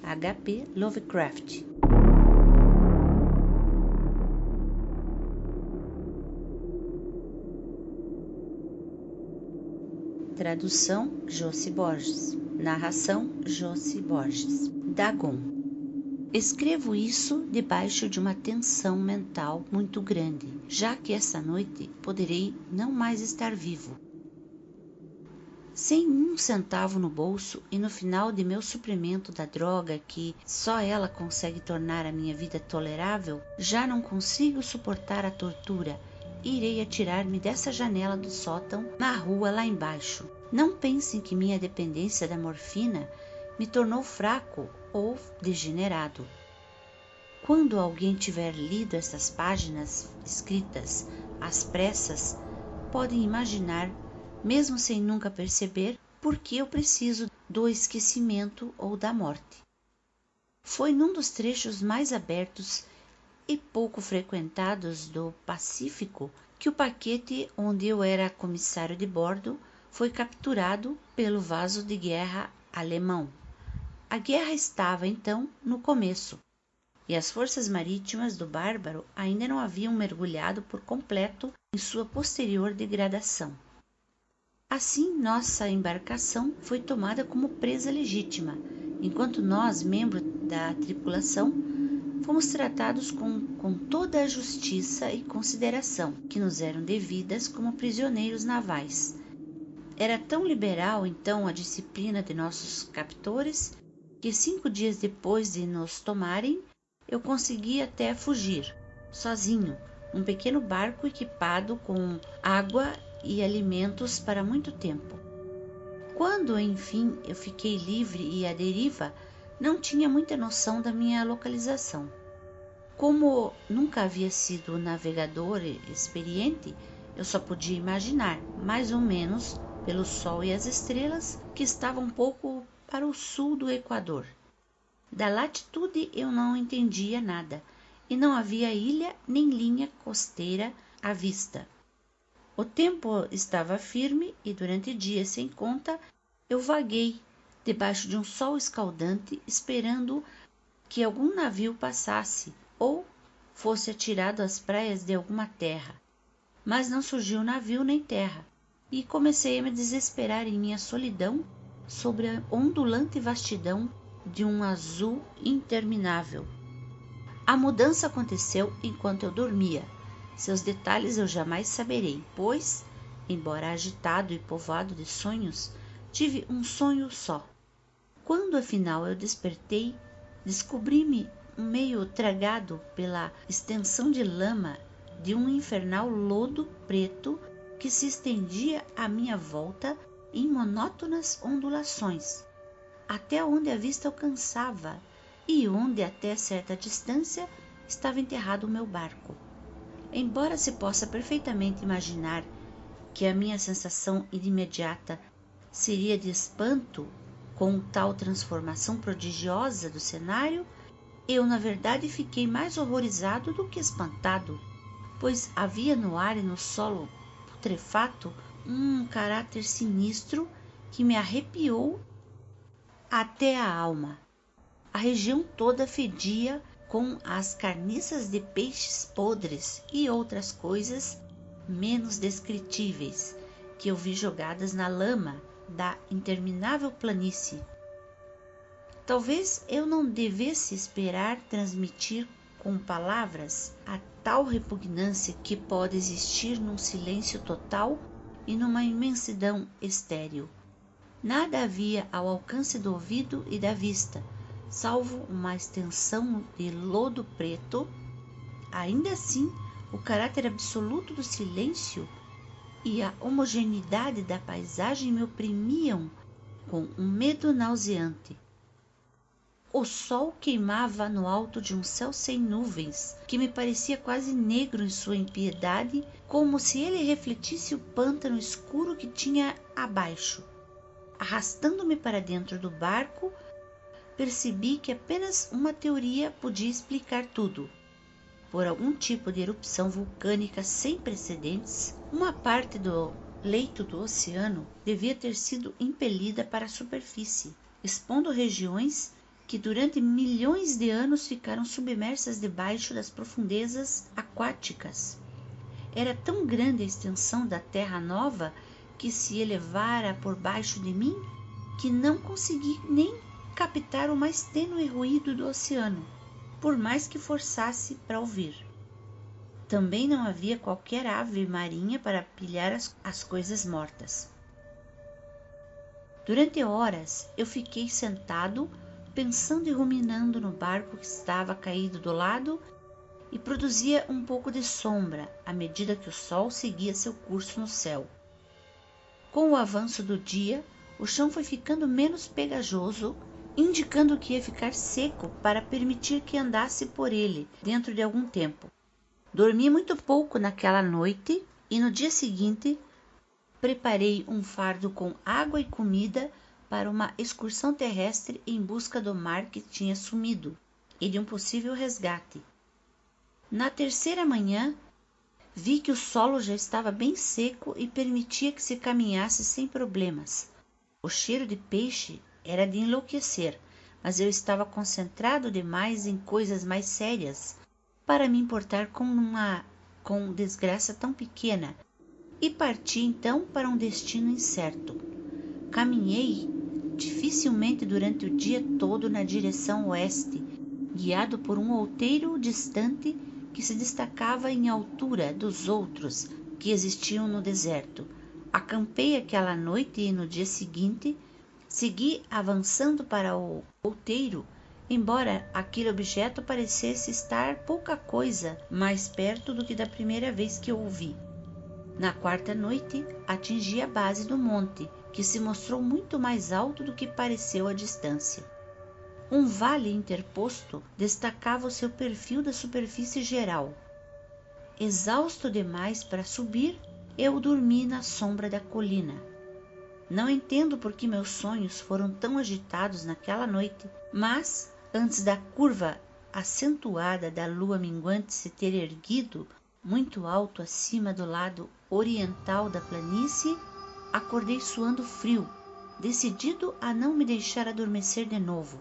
H.P. Lovecraft. Tradução: Jocy Borges. Narração: Jocy Borges. Dagon. Escrevo isso debaixo de uma tensão mental muito grande, já que esta noite poderei não mais estar vivo. Sem um centavo no bolso e no final de meu suprimento da droga que só ela consegue tornar a minha vida tolerável, já não consigo suportar a tortura e irei atirar-me dessa janela do sótão na rua lá embaixo. Não pensem que minha dependência da morfina me tornou fraco ou degenerado. Quando alguém tiver lido essas páginas escritas às pressas, podem imaginar, mesmo sem nunca perceber, por que eu preciso do esquecimento ou da morte. Foi num dos trechos mais abertos e pouco frequentados do Pacífico que o paquete onde eu era comissário de bordo foi capturado pelo vaso de guerra alemão. A guerra estava, então, no começo, e as forças marítimas do bárbaro ainda não haviam mergulhado por completo em sua posterior degradação. Assim, nossa embarcação foi tomada como presa legítima, enquanto nós, membros da tripulação, fomos tratados com toda a justiça e consideração que nos eram devidas como prisioneiros navais. Era tão liberal, então, a disciplina de nossos captores, que 5 dias depois de nos tomarem, eu consegui até fugir, sozinho, num pequeno barco equipado com água e alimentos para muito tempo. Quando, enfim, eu fiquei livre e à deriva, não tinha muita noção da minha localização. Como nunca havia sido navegador experiente, eu só podia imaginar, mais ou menos, pelo sol e as estrelas, que estavam um pouco para o sul do Equador. Da latitude eu não entendia nada, e não havia ilha nem linha costeira à vista. O tempo estava firme e durante dias sem conta eu vaguei debaixo de um sol escaldante, esperando que algum navio passasse ou fosse atirado às praias de alguma terra. Mas não surgiu navio nem terra, e comecei a me desesperar em minha solidão sobre a ondulante vastidão de um azul interminável. A mudança aconteceu enquanto eu dormia. Seus detalhes eu jamais saberei, pois, embora agitado e povoado de sonhos, tive um sonho só. Quando afinal eu despertei, descobri-me meio tragado pela extensão de lama de um infernal lodo preto que se estendia à minha volta em monótonas ondulações, até onde a vista alcançava e onde até certa distância estava enterrado o meu barco. Embora se possa perfeitamente imaginar que a minha sensação imediata seria de espanto com tal transformação prodigiosa do cenário, eu na verdade fiquei mais horrorizado do que espantado, pois havia no ar e no solo putrefato um caráter sinistro que me arrepiou até a alma. A região toda fedia com as carniças de peixes podres e outras coisas menos descritíveis que eu vi jogadas na lama da interminável planície. Talvez eu não devesse esperar transmitir com palavras a tal repugnância que pode existir num silêncio total e numa imensidão estéril. Nada havia ao alcance do ouvido e da vista, salvo uma extensão de lodo preto. Ainda assim, o caráter absoluto do silêncio e a homogeneidade da paisagem me oprimiam com um medo nauseante. O sol queimava no alto de um céu sem nuvens, que me parecia quase negro em sua impiedade, como se ele refletisse o pântano escuro que tinha abaixo. Arrastando-me para dentro do barco, percebi que apenas uma teoria podia explicar tudo. Por algum tipo de erupção vulcânica sem precedentes, uma parte do leito do oceano devia ter sido impelida para a superfície, expondo regiões que durante milhões de anos ficaram submersas debaixo das profundezas aquáticas. Era tão grande a extensão da Terra Nova que se elevara por baixo de mim que não consegui nem captar o mais tênue ruído do oceano, por mais que forçasse para ouvir. Também não havia qualquer ave marinha para pilhar as coisas mortas. Durante horas eu fiquei sentado, pensando e ruminando no barco que estava caído do lado e produzia um pouco de sombra à medida que o sol seguia seu curso no céu. Com o avanço do dia, o chão foi ficando menos pegajoso, indicando que ia ficar seco para permitir que andasse por ele dentro de algum tempo. Dormi muito pouco naquela noite e no dia seguinte preparei um fardo com água e comida para uma excursão terrestre em busca do mar que tinha sumido e de um possível resgate. Na terceira manhã, vi que o solo já estava bem seco e permitia que se caminhasse sem problemas. O cheiro de peixe era de enlouquecer, mas eu estava concentrado demais em coisas mais sérias para me importar com desgraça tão pequena, e parti então para um destino incerto. Caminhei dificilmente durante o dia todo na direção oeste, guiado por um outeiro distante que se destacava em altura dos outros que existiam no deserto. Acampei aquela noite e no dia seguinte segui avançando para o outeiro, embora aquele objeto parecesse estar pouca coisa mais perto do que da primeira vez que o vi. Na quarta noite, atingi a base do monte, que se mostrou muito mais alto do que pareceu à distância. Um vale interposto destacava o seu perfil da superfície geral. Exausto demais para subir, eu dormi na sombra da colina. Não entendo por que meus sonhos foram tão agitados naquela noite, mas, antes da curva acentuada da lua minguante se ter erguido muito alto acima do lado oriental da planície, acordei suando frio, decidido a não me deixar adormecer de novo.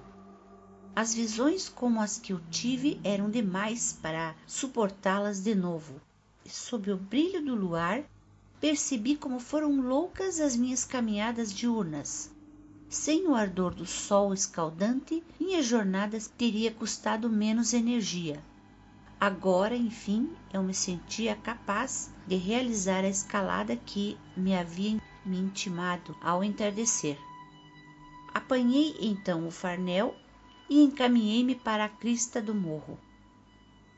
As visões como as que eu tive eram demais para suportá-las de novo, e sob o brilho do luar, percebi como foram loucas as minhas caminhadas diurnas. Sem o ardor do sol escaldante, minha jornada teria custado menos energia. Agora, enfim, eu me sentia capaz de realizar a escalada que me havia me intimado ao entardecer. Apanhei então o farnel e encaminhei-me para a crista do morro.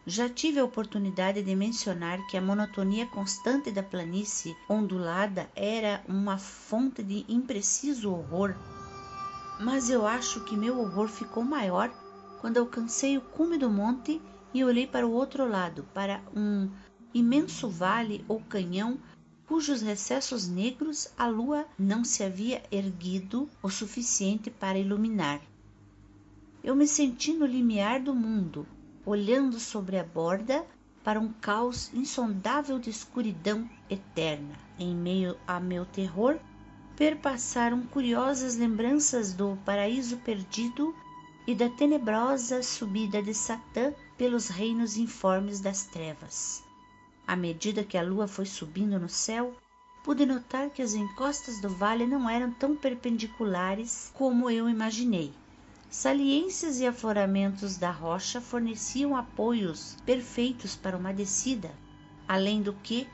Já tive a oportunidade de mencionar que a monotonia constante da planície ondulada era uma fonte de impreciso horror, mas eu acho que meu horror ficou maior quando alcancei o cume do monte e olhei para o outro lado, para um imenso vale ou canhão cujos recessos negros a lua não se havia erguido o suficiente para iluminar. Eu me senti no limiar do mundo, olhando sobre a borda para um caos insondável de escuridão eterna. Em meio a meu terror, perpassaram curiosas lembranças do paraíso perdido e da tenebrosa subida de Satã pelos reinos informes das trevas. À medida que a lua foi subindo no céu, pude notar que as encostas do vale não eram tão perpendiculares como eu imaginei. Saliências e afloramentos da rocha forneciam apoios perfeitos para uma descida, além do que,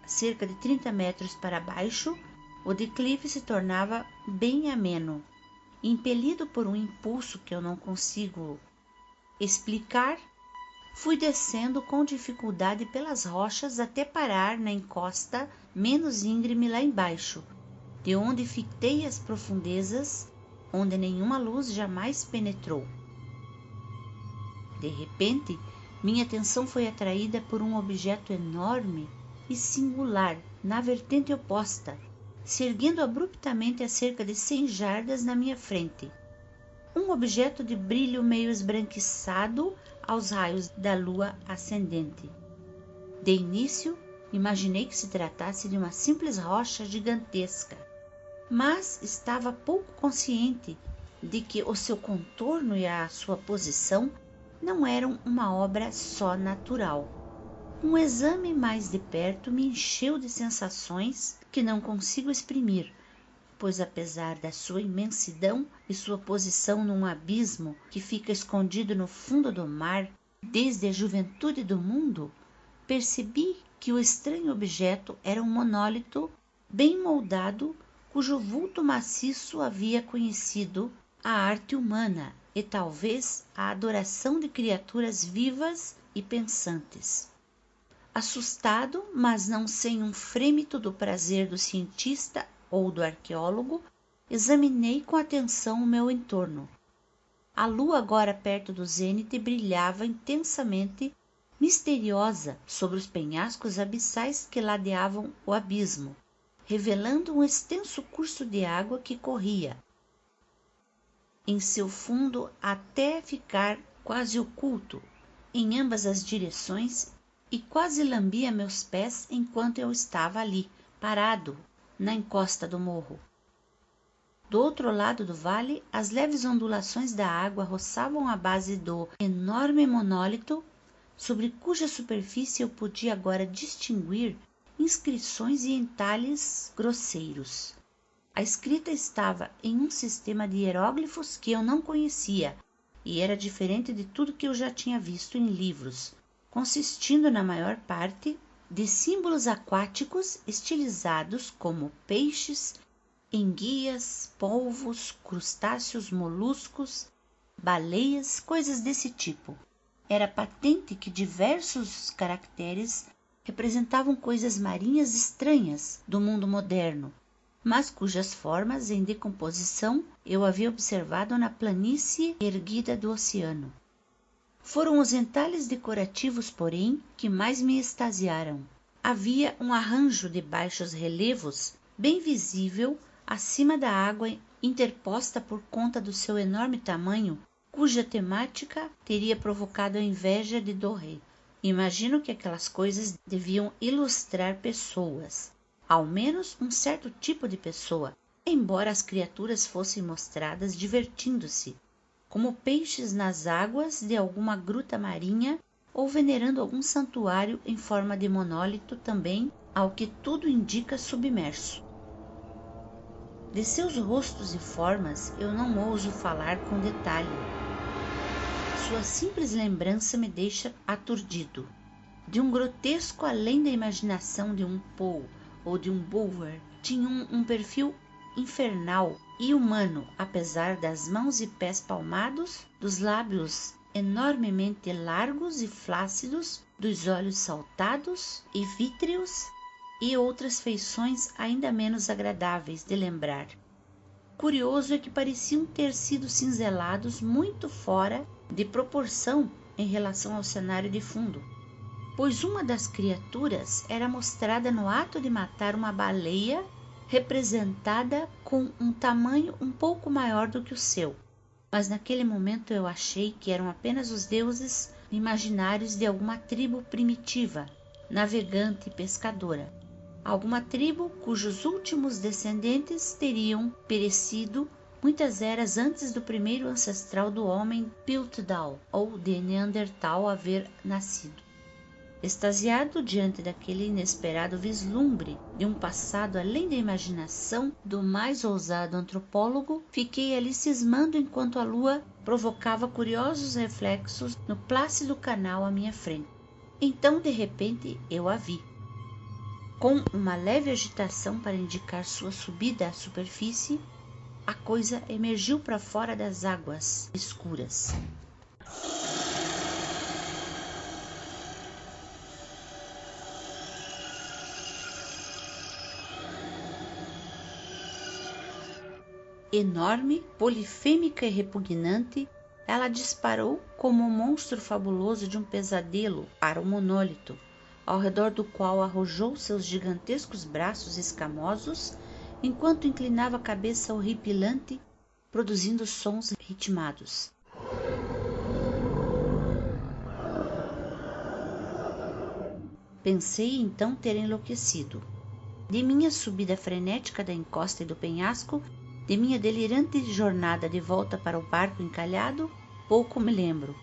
cerca de 30 metros para baixo, o declive se tornava bem ameno. Impelido por um impulso que eu não consigo explicar, fui descendo com dificuldade pelas rochas até parar na encosta menos íngreme lá embaixo, de onde fitei as profundezas onde nenhuma luz jamais penetrou. De repente, minha atenção foi atraída por um objeto enorme e singular na vertente oposta, se erguendo abruptamente a cerca de 100 jardas na minha frente. Um objeto de brilho meio esbranquiçado aos raios da lua ascendente. De início, imaginei que se tratasse de uma simples rocha gigantesca, mas estava pouco consciente de que o seu contorno e a sua posição não eram uma obra só natural. Um exame mais de perto me encheu de sensações que não consigo exprimir, pois apesar da sua imensidão e sua posição num abismo que fica escondido no fundo do mar desde a juventude do mundo, percebi que o estranho objeto era um monólito bem moldado, cujo vulto maciço havia conhecido a arte humana e talvez a adoração de criaturas vivas e pensantes. Assustado, mas não sem um frêmito do prazer do cientista ou do arqueólogo, examinei com atenção o meu entorno. A lua, agora perto do zênite, brilhava intensamente misteriosa sobre os penhascos abissais que ladeavam o abismo, revelando um extenso curso de água que corria em seu fundo até ficar quase oculto em ambas as direções e quase lambia meus pés enquanto eu estava ali, parado, na encosta do morro. Do outro lado do vale, as leves ondulações da água roçavam a base do enorme monólito, sobre cuja superfície eu podia agora distinguir inscrições e entalhes grosseiros. A escrita estava em um sistema de hieróglifos que eu não conhecia e era diferente de tudo que eu já tinha visto em livros, consistindo na maior parte de símbolos aquáticos estilizados como peixes, enguias, polvos, crustáceos, moluscos, baleias, coisas desse tipo. Era patente que diversos caracteres representavam coisas marinhas estranhas do mundo moderno, mas cujas formas em decomposição eu havia observado na planície erguida do oceano. Foram os entalhes decorativos, porém, que mais me extasiaram. Havia um arranjo de baixos relevos bem visível acima da água, interposta por conta do seu enorme tamanho, cuja temática teria provocado a inveja de Doré. Imagino que aquelas coisas deviam ilustrar pessoas, ao menos um certo tipo de pessoa, embora as criaturas fossem mostradas divertindo-se, como peixes nas águas de alguma gruta marinha ou venerando algum santuário em forma de monólito também, ao que tudo indica submerso. De seus rostos e formas eu não ouso falar com detalhe. Sua simples lembrança me deixa aturdido. De um grotesco além da imaginação de um Poe ou de um Bulwer, tinham um perfil infernal e humano, apesar das mãos e pés palmados, dos lábios enormemente largos e flácidos, dos olhos saltados e vítreos e outras feições ainda menos agradáveis de lembrar. Curioso é que pareciam ter sido cinzelados muito fora de proporção em relação ao cenário de fundo, pois uma das criaturas era mostrada no ato de matar uma baleia representada com um tamanho um pouco maior do que o seu, mas naquele momento eu achei que eram apenas os deuses imaginários de alguma tribo primitiva, navegante e pescadora. Alguma tribo cujos últimos descendentes teriam perecido muitas eras antes do primeiro ancestral do homem Piltdown ou de Neandertal haver nascido. Extasiado diante daquele inesperado vislumbre de um passado além da imaginação do mais ousado antropólogo, fiquei ali cismando enquanto a lua provocava curiosos reflexos no plácido canal à minha frente. Então, de repente, eu a vi. Com uma leve agitação para indicar sua subida à superfície, a coisa emergiu para fora das águas escuras. Enorme, polifêmica e repugnante, ela disparou como um monstro fabuloso de um pesadelo para o monólito, ao redor do qual arrojou seus gigantescos braços escamosos, enquanto inclinava a cabeça horripilante, produzindo sons ritmados. Pensei então ter enlouquecido. De minha subida frenética da encosta e do penhasco, De minha delirante jornada de volta para o barco encalhado, pouco me lembro.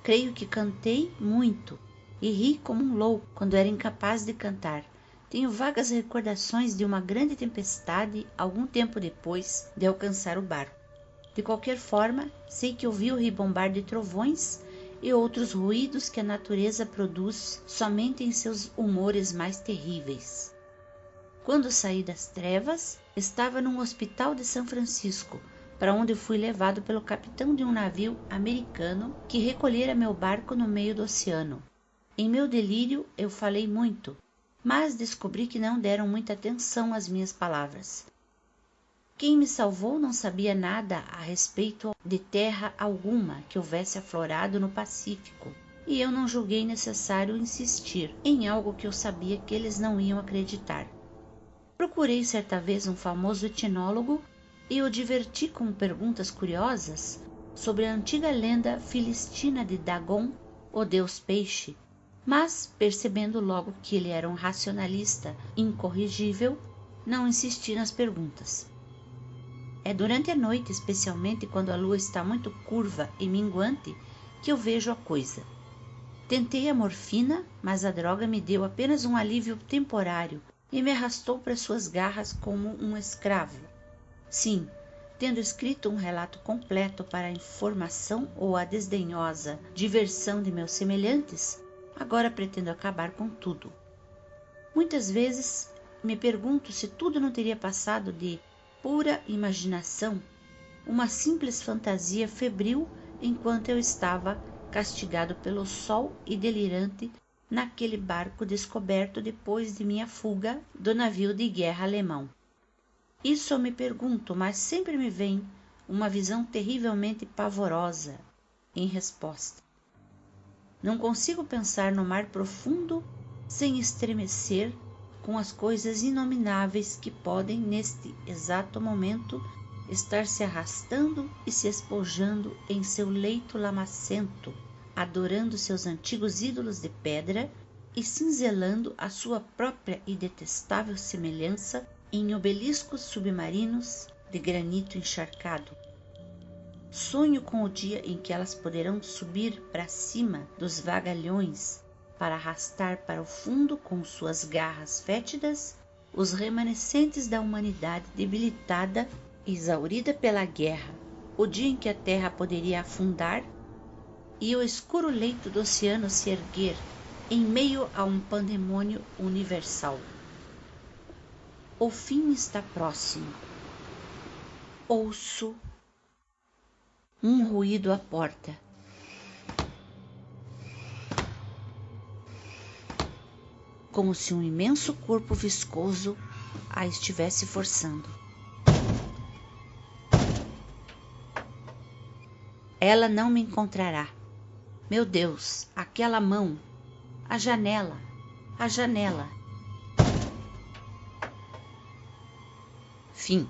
Creio que cantei muito e ri como um louco quando era incapaz de cantar. Tenho vagas recordações de uma grande tempestade algum tempo depois de alcançar o barco. De qualquer forma, sei que ouvi o ribombar de trovões e outros ruídos que a natureza produz somente em seus humores mais terríveis. Quando saí das trevas, estava num hospital de São Francisco, para onde fui levado pelo capitão de um navio americano que recolhera meu barco no meio do oceano. Em meu delírio, eu falei muito, mas descobri que não deram muita atenção às minhas palavras. Quem me salvou não sabia nada a respeito de terra alguma que houvesse aflorado no Pacífico, e eu não julguei necessário insistir em algo que eu sabia que eles não iam acreditar. Procurei certa vez um famoso etnólogo e o diverti com perguntas curiosas sobre a antiga lenda filistina de Dagon, o deus peixe, mas, percebendo logo que ele era um racionalista incorrigível, não insisti nas perguntas. É durante a noite, especialmente quando a lua está muito curva e minguante, que eu vejo a coisa. Tentei a morfina, mas a droga me deu apenas um alívio temporário e me arrastou para suas garras como um escravo. Sim, tendo escrito um relato completo para a informação ou a desdenhosa diversão de meus semelhantes, agora pretendo acabar com tudo. Muitas vezes me pergunto se tudo não teria passado de pura imaginação, uma simples fantasia febril enquanto eu estava castigado pelo sol e delirante naquele barco descoberto depois de minha fuga do navio de guerra alemão. Isso eu me pergunto, mas sempre me vem uma visão terrivelmente pavorosa em resposta. Não consigo pensar no mar profundo sem estremecer com as coisas inomináveis que podem, neste exato momento, estar se arrastando e se espojando em seu leito lamacento, adorando seus antigos ídolos de pedra e cinzelando a sua própria e detestável semelhança em obeliscos submarinos de granito encharcado. Sonho com o dia em que elas poderão subir para cima dos vagalhões para arrastar para o fundo com suas garras fétidas os remanescentes da humanidade debilitada e exaurida pela guerra, o dia em que a terra poderia afundar e o escuro leito do oceano se erguer em meio a um pandemônio universal. O fim está próximo. Ouço um ruído à porta. Como se um imenso corpo viscoso a estivesse forçando. Ela não me encontrará. Meu Deus, aquela mão, a janela, a janela. Fim.